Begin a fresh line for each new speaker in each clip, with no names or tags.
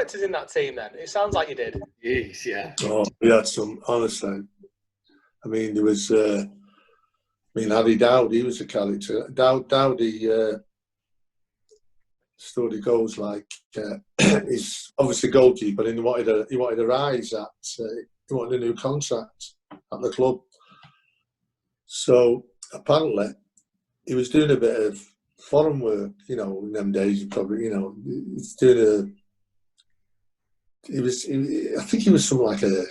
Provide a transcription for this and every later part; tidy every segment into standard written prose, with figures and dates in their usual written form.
characters in that team then? It sounds like you did.
Jeez, yeah.
Oh, we had some, honestly. I mean, there was, Harry Dowd, he was a character. Dowdy story goes like, he's obviously goalkeeper, and he wanted a rise at, he wanted a new contract at the club. So apparently, he was doing a bit of foreign work, you know, in them days. You probably, you know, he's doing I think he was some like a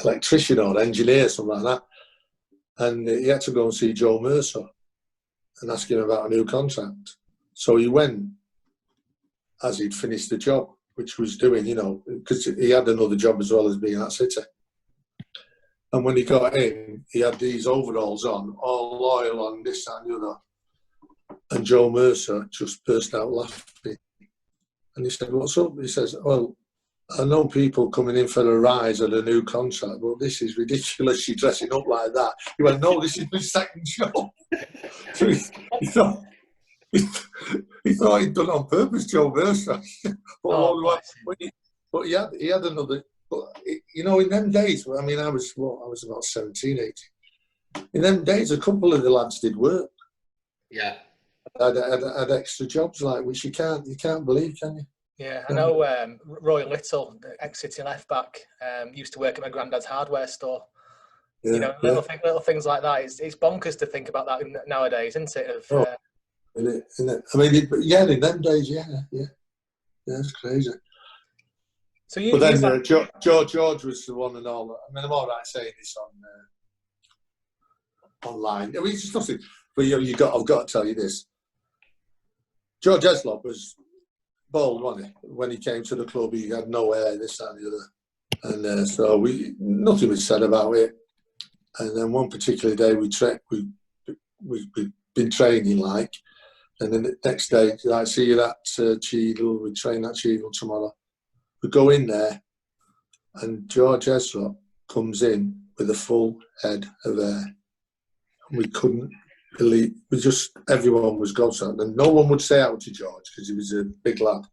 electrician or engineer, something like that. And he had to go and see Joe Mercer and ask him about a new contract. So he went as he'd finished the job, which was doing, you know, because he had another job as well as being at City. And when he got in, he had these overalls on, all loyal on this, that and the other. And Joe Mercer just burst out laughing. And he said, "What's up?" He says, "Well, I know people coming in for a rise at a new contract, but this is ridiculous, you're dressing up like that." He went, "No, this is my second job." So he thought he'd done it on purpose, Joe Mercer. But he had another. But you know, in them days, I mean, I was about 17, 18. In them days, a couple of the lads did work.
Yeah.
Had extra jobs, like, which you can't believe, can you?
Yeah, I know Roy Little, the ex-City left-back, used to work at my granddad's hardware store. Yeah, you know, little things like that. It's bonkers to think about that nowadays, isn't it?
Isn't it? I mean, in them days, yeah, it's crazy.
So
but then George was the one and all. I mean, I'm all right saying this on online. I mean, it's just nothing. But I've got to tell you this. George Eslop was bald, wasn't he? When he came to the club, he had no hair, this, that, and the other. And so nothing was said about it. And then one particular day, we'd been training, like, and then the next day, I see you at Cheadle, we train at Cheadle tomorrow. We go in there, and George Eslop comes in with a full head of hair. We couldn't believe, everyone was gobsmacked. And no one would say out to George, because he was a big lad,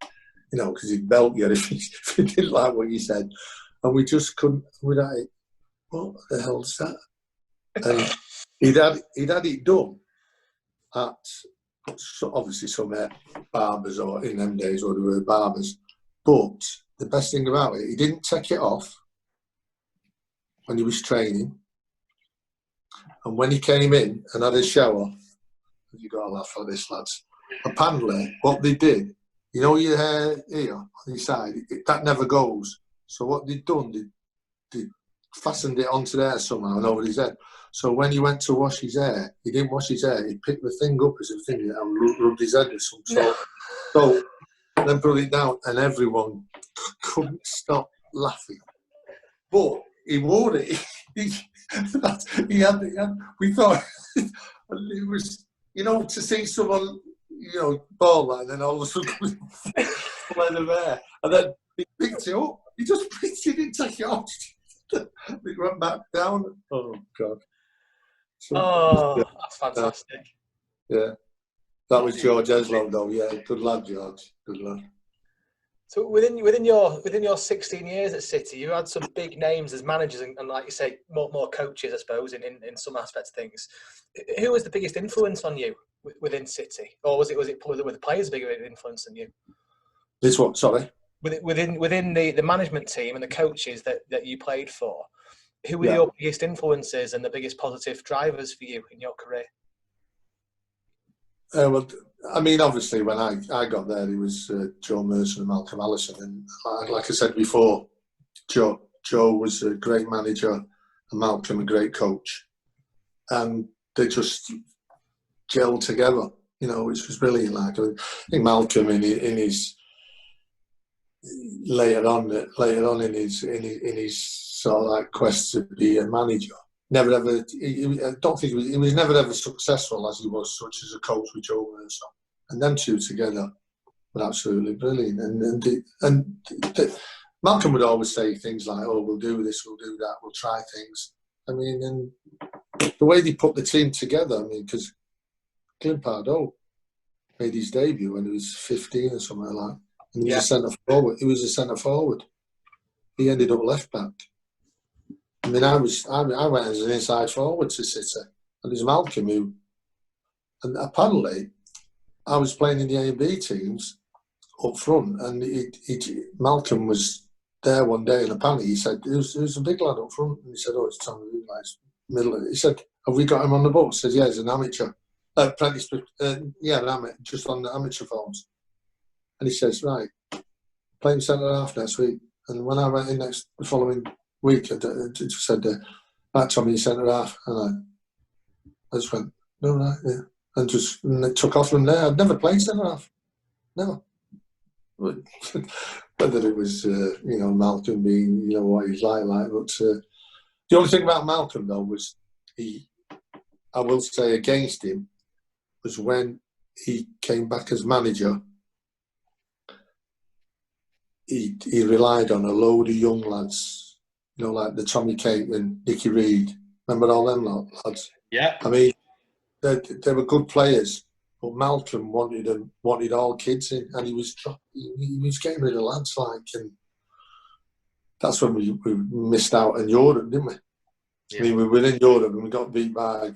you know, because he'd belt you if he didn't like what you said. And we just couldn't, we'd like, what the hell's that? And he'd had it done at, obviously, some barbers, or in them days, or there were barbers. But the best thing about it, he didn't take it off when he was training. And when he came in and had a shower, you've got to laugh at this, lads. Apparently, what they did, you know, your hair here on your side, that never goes. So what they'd done, they fastened it onto there somehow and over his head. So when he went to wash his hair, he didn't wash his hair. He picked the thing up as a thing and rubbed his head with some salt. So then put it down, and everyone couldn't stop laughing. But he wore it. We thought it was, you know, to see someone, you know, ball like, and then all of a sudden full of hair, and then he picked it up. He just picked it, didn't take it off. It went back down. Oh God! So,
that's fantastic.
Yeah, that was George Eslop, though. Yeah, good lad, George. Good lad.
So within your 16 years at City, you had some big names as managers and like you say, more coaches, I suppose, in some aspects of things. Who was the biggest influence on you within City, or were the players a bigger influence than you?
This what? Sorry.
Within the management team and the coaches that you played for, who were your biggest influences and the biggest positive drivers for you in your career?
Well, I mean, obviously, when I got there, it was Joe Mercer and Malcolm Allison. And like I said before, Joe was a great manager and Malcolm a great coach. And they just gelled together, you know, which was brilliant. Like, I think Malcolm in his later on in his sort of like quest to be a manager, I don't think he was never ever successful as he was, such as a coach with Joe Mercer. And them two together were absolutely brilliant. And Malcolm would always say things like, "Oh, we'll do this, we'll do that, we'll try things." I mean, and the way they put the team together, I mean, because Clint Pardo made his debut when he was 15 or something like that. and he was a centre forward. He was a centre forward. He ended up left back. I mean, I went as an inside forward to City, and it was Malcolm who, and apparently, I was playing in the A and B teams up front, and Malcolm was there one day, and apparently he said, "There's a big lad up front," and he said, "Oh, it's Tomm Booth, nice middle." He said, "Have we got him on the books?" I said, "Yeah, he's an amateur, apprentice, an amateur, just on the amateur forms." And he says, "Right, playing centre half next week." And when I went in the following week, I just said, "Right, Tommy, centre half," and I just went, "No, right, yeah," and it took off from there. I'd never played centre half, never. Whether it was, Malcolm being, what he's like, but the only thing about Malcolm though was I will say against him, was when he came back as manager. He relied on a load of young lads, like the Tommy Cape and Nicky Reid. Remember all them lads?
Yeah.
I mean, they were good players, but Malcolm wanted all kids in, and he was getting rid of lads and that's when we missed out in Europe, didn't we? Yeah. I mean, we were in Europe and we got beat by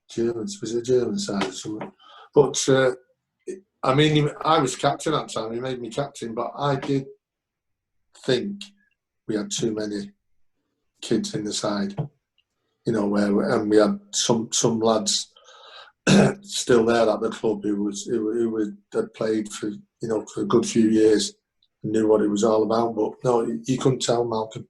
Germans. Was it a German side or something? But I mean, I was captain at that time. He made me captain, but I did think we had too many kids in the side. And we had some lads still there at the club who had played for for a good few years and knew what it was all about. But no, you couldn't tell Malcolm.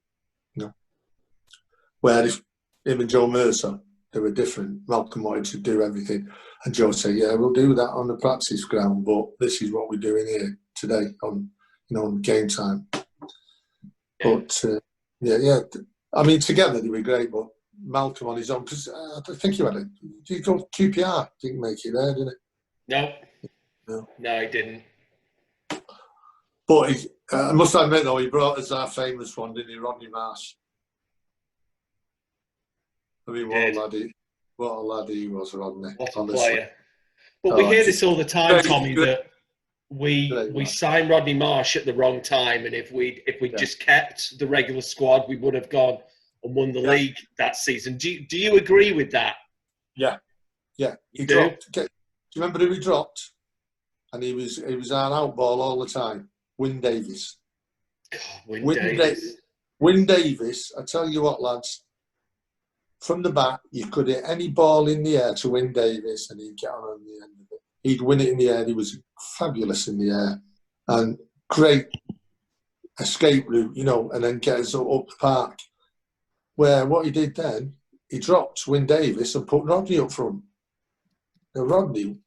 Where if him and Joe Mercer, they were different. Malcolm wanted to do everything, and Joe said, "Yeah, we'll do that on the practice ground, but this is what we're doing here today on on game time." But yeah. I mean, together they were great, but Malcolm on his own, because I think you had you go QPR, didn't make it there, did it?
No, he didn't.
But I must admit, though, he brought us our famous one, didn't he, Rodney Marsh? I mean, what a lad he was, Rodney.
What a player. But we hear this all the time, Tommy, that we signed Rodney Marsh at the wrong time, and if we just kept the regular squad, we would have gone and won the league that season. Do you agree with that?
Yeah. He dropped. Do you remember who he dropped? And he was our out ball all the time. Wyn Davies. Wyn Davies. I tell you what, lads. From the back, you could hit any ball in the air to Wyn Davies, and he'd get on the end of it. He'd win it in the air. He was fabulous in the air, and great escape route, and then get us up the park. Where what he did then, he dropped Wyn Davies and put Rodney up front. Now Rodney,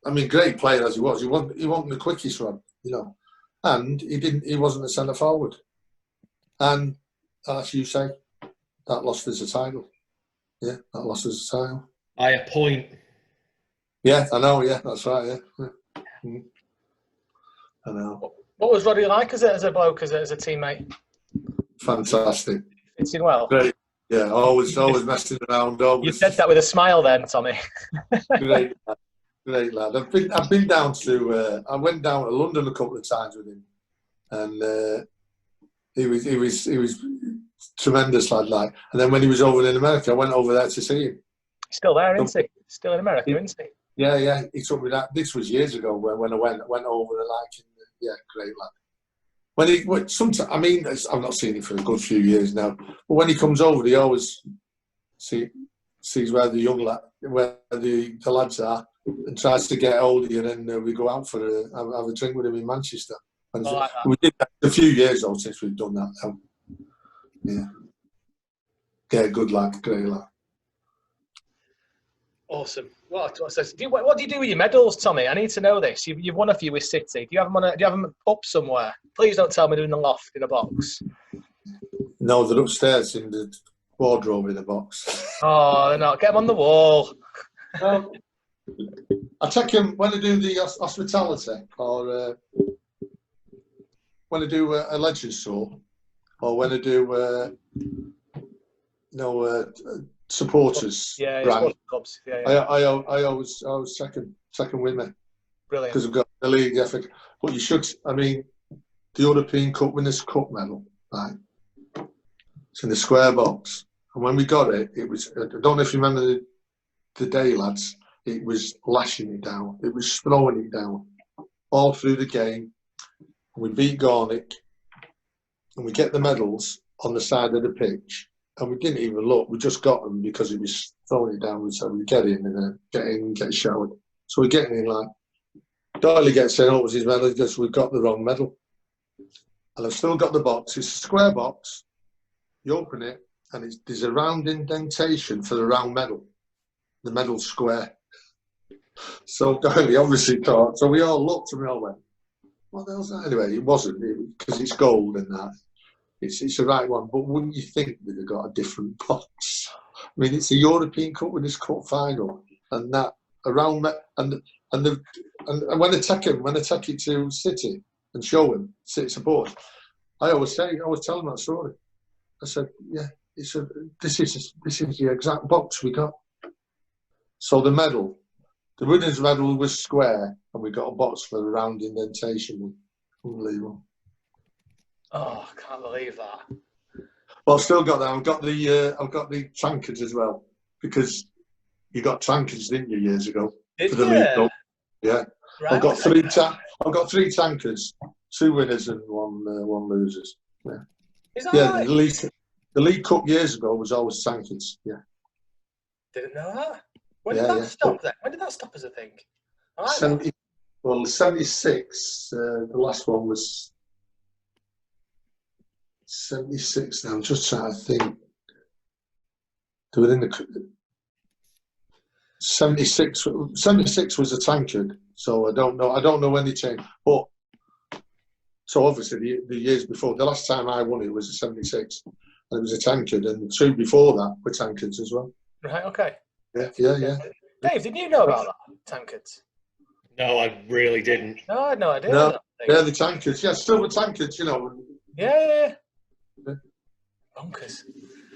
I mean, great player as he was, he wasn't the quickest one, and he wasn't a centre forward, and as you say, that lost us a title. Yeah, that lost us a title.
By a point.
Yeah, I know. Yeah, that's right. Yeah. I know.
What was Roddy like as a bloke, as a teammate?
Fantastic.
Fitting well.
Great. Yeah, always messing around. Always.
You said that with a smile, then, Tommy.
Great lad. I've been down to. I went down to London a couple of times with him, and he was tremendous lad. And then when he was over in America, I went over there to see him.
He's still there, isn't he? Still in America, isn't he?
Yeah. He took me that. This was years ago when I went over and great lad. Sometimes, I mean, I've not seen him for a good few years now. But when he comes over, he always sees where the lads are, and tries to get hold of you. And then we go out for have a drink with him in Manchester. We did that a few years old since we've done that now. Yeah, good lad, great lad.
Awesome. What do you do with your medals, Tommy? I need to know this. You've won a few with City. Do you have them up somewhere? Please don't tell me they're in the loft in a box.
No, they're upstairs in the wardrobe in a box.
Oh, they're not. Get them on the wall.
I take them when I do the hospitality, or when I do a Legends tour, or when I do supporters.
Yeah, clubs. Yeah.
I always check them with me.
Brilliant.
Because the league, the FA. But you should. I mean, the European Cup Winners' Cup medal, right? It's in the square box, and when we got it, it was. I don't know if you remember the day, lads. It was lashing it down. It was throwing it down all through the game. We beat Garnick, and we get the medals on the side of the pitch, and we didn't even look. We just got them because it was throwing it down. So we get in and then get in and get showered. So we're getting in like Doyle gets in. Oh, it was his medal. He goes, "We've got the wrong medal." And I've still got the box. It's a square box. You open it, and there's a round indentation for the round medal. The medal's square. So Doyle obviously thought. So we all looked and we all went, "What the hell's that?" Anyway, it wasn't, because it's gold and that. It's the right one. But wouldn't you think they'd have got a different box? I mean, it's a European Cup Winners' Cup final, and that around and when I take it to City and show him City support, I always tell him that story. I said, "Yeah, this is the exact box we got." So the medal, the winners' medal was square, and we got a box for the round indentation. Unbelievable.
Oh, I can't believe that.
Well, I've still got that. I've got the tankards as well, because you got tankards, didn't you, years ago?
Did
the
you?
league. Yeah.
Right,
I've got three tankards, 2 winners and one losers. Yeah.
Is that right?
The League Cup years ago was always tankards. Yeah.
Didn't know that. When did that stop then? When did that stop as a thing?
76. The last one was 76. Now I'm just trying to think. They were in the 76. 76 was a tankard, so I don't know when they changed. But so obviously the years before, the last time I won it was a 76, and it was a tankard, and 2 before that were tankards as well.
Right. Okay.
Yeah.
Dave, didn't you know about that tankards?
No, I really didn't.
No, I had no idea.
No, yeah, the tankards. Yeah, still the tankards. You know.
Yeah. Bonkers.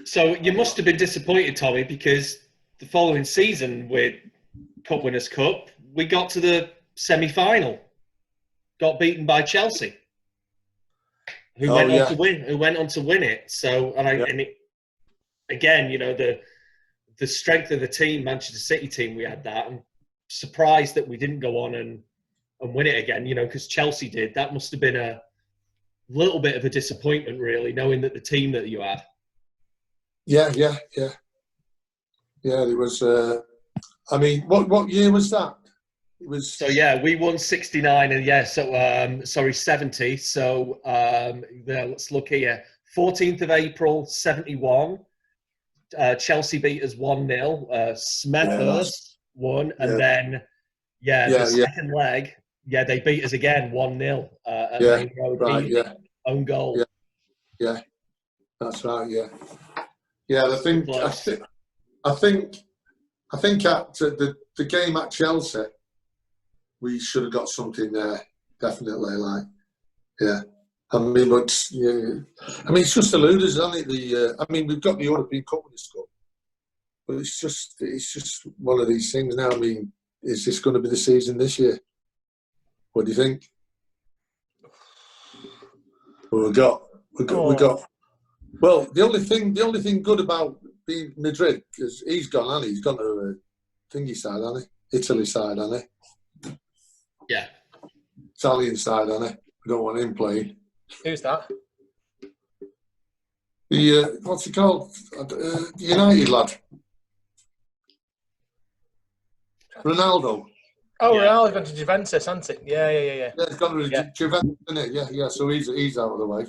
So you must have been disappointed, Tommy, because the following season with Cup Winners' Cup, we got to the semi-final, got beaten by Chelsea, who went on to win it. So, again, you know, the strength of the team, Manchester City team, we had that. I'm surprised that we didn't go on and win it again, you know, because Chelsea did. That must have been a little bit of a disappointment, really, knowing that the team that you had. Yeah.
There was. I mean, what year was that? It was.
So we won 69, and 70. So let's look here. 14th of April 71. Chelsea beat us 1-0. Smethurst won, and then the second leg, they beat us again 1-0 at Main Road.
Right,
own goal.
Yeah, that's right. Yeah. I think at the game at Chelsea, we should have got something there. Definitely, I mean, it's just the luders, isn't it? I mean, we've got the European Cup Winners' Cup, but it's just one of these things now. I mean, is this going to be the season this year? What do you think? Well, we got. Well, the only thing good about being Madrid, because he's gone, hasn't he? He's gone to thingy side, hasn't he? Italy side, hasn't he?
Yeah.
Italian side, hasn't he? We don't want him playing.
Who's that?
The what's he called? The United lad. Ronaldo.
Oh, Ronaldo's gone to Juventus, hasn't it? Yeah.
Yeah, he's gone to Juventus, isn't it? Yeah. So he's out of the way.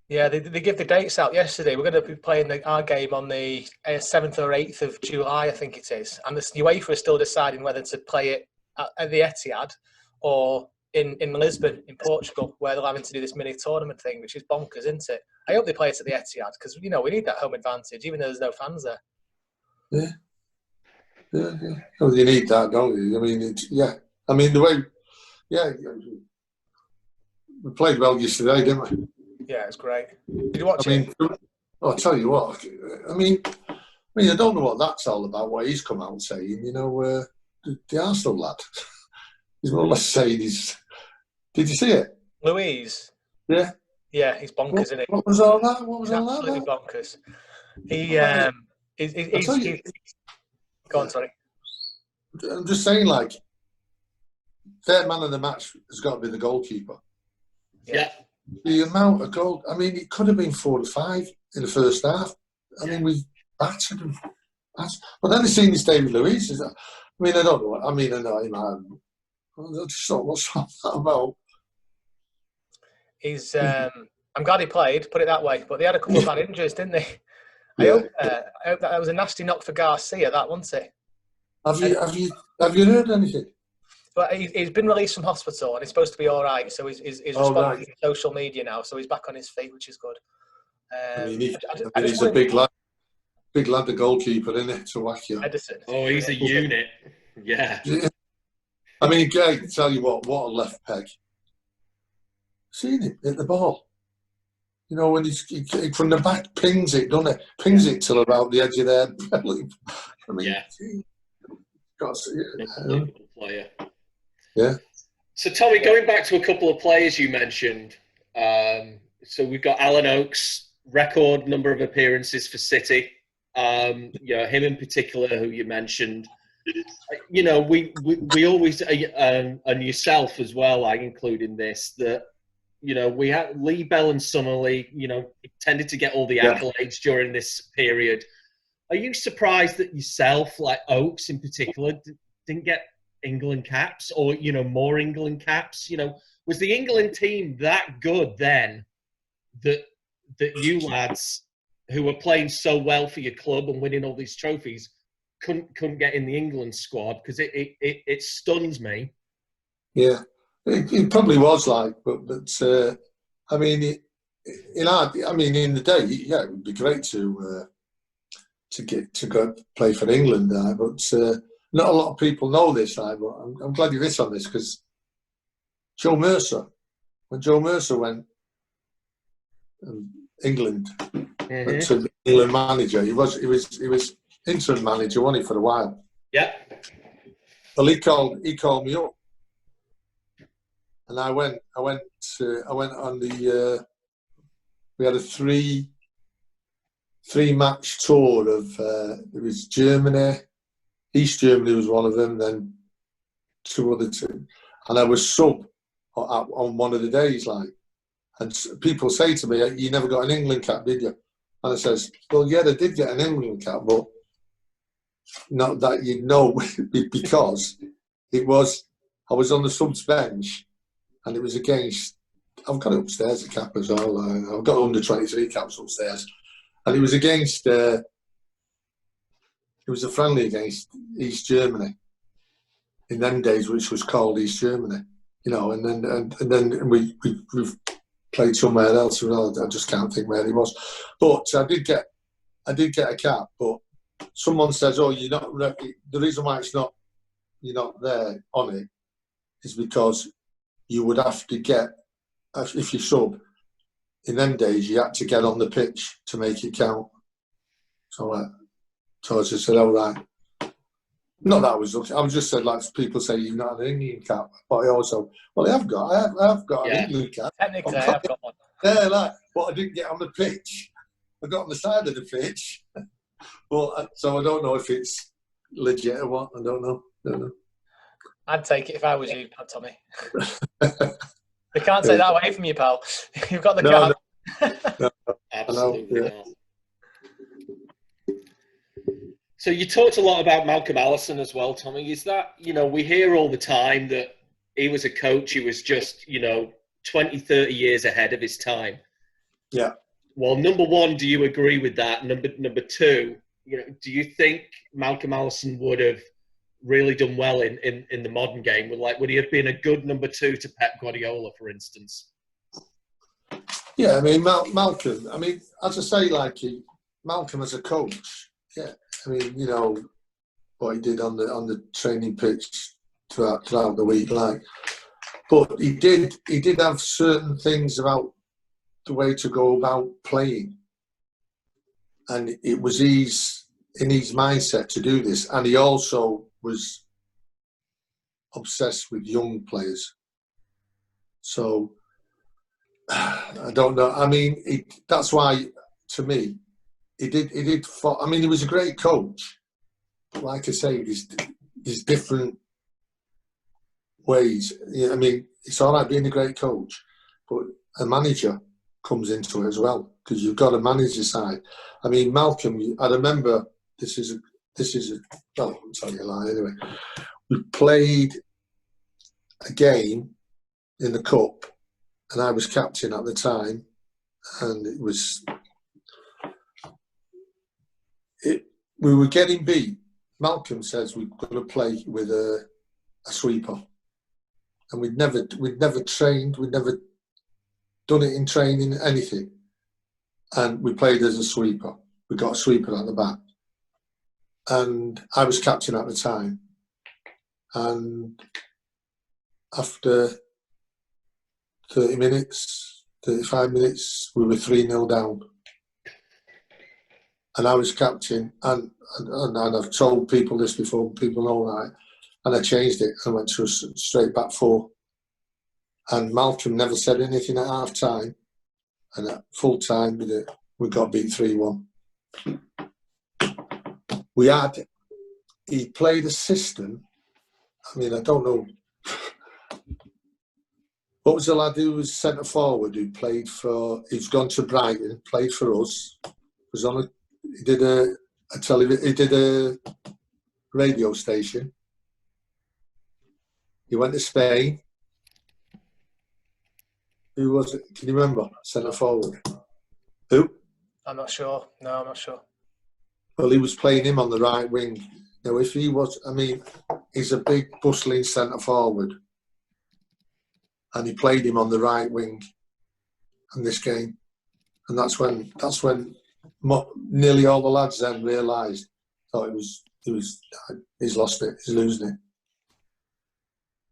Yeah, they give the dates out yesterday. We're going to be playing our game on the 7th or 8th of July, I think it is. And the UEFA is still deciding whether to play it at the Etihad or in Lisbon, in Portugal, where they're having to do this mini tournament thing, which is bonkers, isn't it? I hope they play it at the Etihad because, you know, we need that home advantage, even though there's no fans there.
Yeah. Well, you need that, don't you? I mean, I mean, the way, we played well yesterday, didn't we?
Yeah, it's great. Did you watch it?
I'll tell you what. I mean, I don't know what that's all about. What he's come out saying, you know, the Arsenal lad. He's more or less saying he's. Did you see it?
Louise.
Yeah.
Yeah, he's bonkers, isn't he?
What was all that? What was all that?
Absolutely bonkers. Go on, sorry.
I'm just saying, like, third man of the match has got to be the goalkeeper.
Yeah.
The amount of goal, I mean, it could have been 4 to 5 in the first half. I mean, we battered him. But then the scene is David Luiz. I mean, I don't know. I mean, I know him. I just thought, what's that about?
He's. I'm glad he played. Put it that way. But they had a couple of bad injuries, didn't they? I hope that was a nasty knock for Garcia. That, wasn't it?
Have you heard anything?
But he's been released from hospital and he's supposed to be all right. So he's responding to social media now. So he's back on his feet, which is good.
I mean, he's a big lad, the goalkeeper, isn't it, to whack you?
Edison.
Oh, he's a unit. Yeah.
I mean, I can tell you what a left peg. Seen him hit the ball. You know, when he from the back pings it, doesn't it? Pings it till about the edge of their belly. I mean, got to see it.
Unbelievable player.
Yeah.
So, Tommy, going back to a couple of players you mentioned. So we've got Alan Oakes, record number of appearances for City. Him in particular, who you mentioned. You know, we always, and yourself as well, I include in this, that, you know, we had Lee Bell and Summerlee, you know, tended to get all the accolades during this period. Are you surprised that yourself, like Oakes in particular, didn't get England caps or, you know, more England caps? You know, was the England team that good then that you lads who were playing so well for your club and winning all these trophies couldn't get in the England squad? Because it stuns me. Yeah,
it probably was like, but I mean, in the day, yeah, it would be great to go play for England, but not a lot of people know this. But I'm glad you hit on this because when Joe Mercer went England to England manager, he was interim manager, wasn't he, for a while?
Yeah.
Well, he called me up, and I went on the. We had a three match tour of it was Germany, East Germany was one of them, then two, and I was sub on one of the days, like, and people say to me, "You never got an England cap, did you?" And I says, "Well, yeah, I did get an England cap, but not that you'd know because I was on the subs bench, and it was against. I've got it upstairs, the cap as well. I've got under 23 caps upstairs, and it was against. It was a friendly against East Germany in them days, which was called East Germany, you know. And then we played somewhere else. I just can't think where he was, but I did get a cap. But someone says, "Oh, you're not." The reason why you're not there on it is because you would have to get. If you sub, in them days, you had to get on the pitch to make it count. So I just said, all right. Not that I was looking. I was just said, like people say, you've not had an England cap. But I also, I have got an England cap.
Technically, I've got one.
Yeah, but I didn't get on the pitch. I got on the side of the pitch. So I don't know if it's legit or what. I don't know.
I'd take it if I was you, Tommy. They can't take that away from you, pal. You've got the cap.
No. Absolutely not. So you talked a lot about Malcolm Allison as well, Tommy. Is that, you know, we hear all the time that he was a coach who was just, you know, 20, 30 years ahead of his time.
Yeah.
Well, number one, do you agree with that? Number two, you know, do you think Malcolm Allison would have really done well in the modern game? Would he have been a good number two to Pep Guardiola, for instance?
Yeah, I mean, Malcolm, I mean, as I say, Malcolm as a coach, yeah, I mean, you know, what he did on the training pitch throughout the week, but he did have certain things about the way to go about playing, and it was in his mindset to do this, and he also was obsessed with young players. So I don't know. I mean, that's why, to me, he did. I mean, he was a great coach. Like I say, there's different ways. Yeah, I mean, it's all right being a great coach, but a manager comes into it as well, because you've got a manager side. I mean, Malcolm, I remember well, I'll tell you a lie anyway. We played a game in the cup, and I was captain at the time, and we were getting beat. Malcolm says we're going to play with a sweeper, and we'd never trained, we'd never done it in training, anything, and we played as a sweeper. We got a sweeper at the back, and I was captain at the time, and after 30 minutes, 35 minutes, we were 3-0 down. And I was captain, and I've told people this before, people know that, and I changed it and went to a straight back 4. And Malcolm never said anything at half time, and at full time we got beat 3-1. He played a system. I mean, I don't know. What was the lad who was centre forward who played for? He's gone to Brighton, played for us. He did a radio station. He went to Spain. Who was it? Can you remember? Centre forward. Who?
I'm not sure. No, I'm not sure.
Well, he was playing him on the right wing. Now, if he was, I mean, he's a big, bustling centre forward, and he played him on the right wing in this game, and that's when nearly all the lads then realised, thought he's lost it, he's losing it.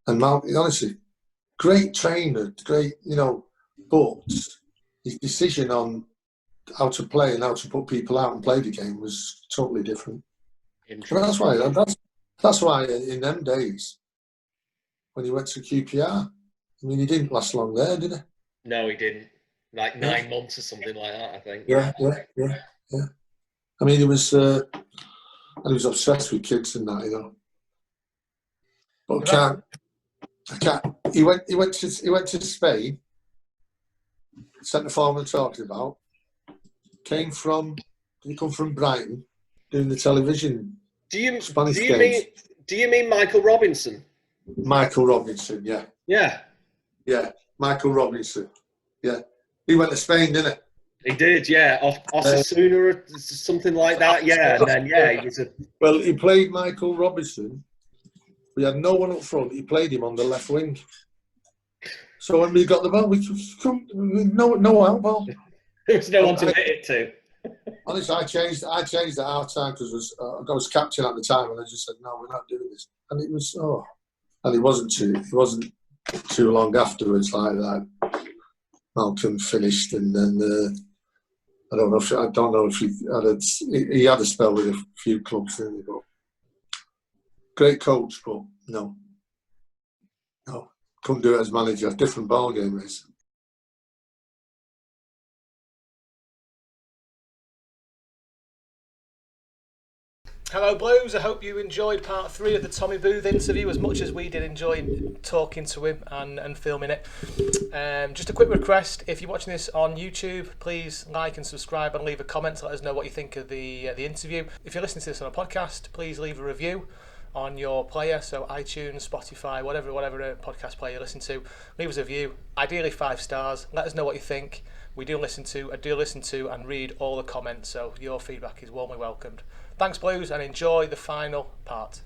And Malcolm, honestly, great trainer, great, but his decision on how to play and how to put people out and play the game was totally different. That's why in them days, when he went to QPR, I mean, he didn't last long there, did he?
No, he didn't. Like 9 months or something like that, I think.
Yeah. I mean, he was obsessed with kids and that, But I can't. He went to Spain. Centre forward talking about. Did he come from Brighton, doing the television? Do
you mean Michael Robinson?
Michael Robinson, yeah. Yeah, Michael Robinson, yeah. He went to Spain, didn't he?
He did, yeah. Osasuna or something like that, yeah. And then, yeah, he was
Well, he played Michael Robinson. We had no one up front. He played him on the left wing. So when we got the ball, we come no out ball.
There was no one to hit it to.
Honestly, I changed at half time because I was captain at the time, and I just said, "No, we're not doing this." And it was and it wasn't too long afterwards like that. Malcolm finished, and then I don't know if he had a spell with a few clubs, didn't he? But great coach, but no, couldn't do it as manager. Different ball game is.
Hello Blues, I hope you enjoyed part 3 of the Tomm Booth interview as much as we did enjoy talking to him and filming it. Just a quick request, if you're watching this on YouTube, please like and subscribe and leave a comment to let us know what you think of the interview. If you're listening to this on a podcast, please leave a review on your player, so iTunes, Spotify, whatever podcast player you listen to. Leave us a review, ideally 5 stars. Let us know what you think. I do listen to and read all the comments, so your feedback is warmly welcomed. Thanks Blues, and enjoy the final part.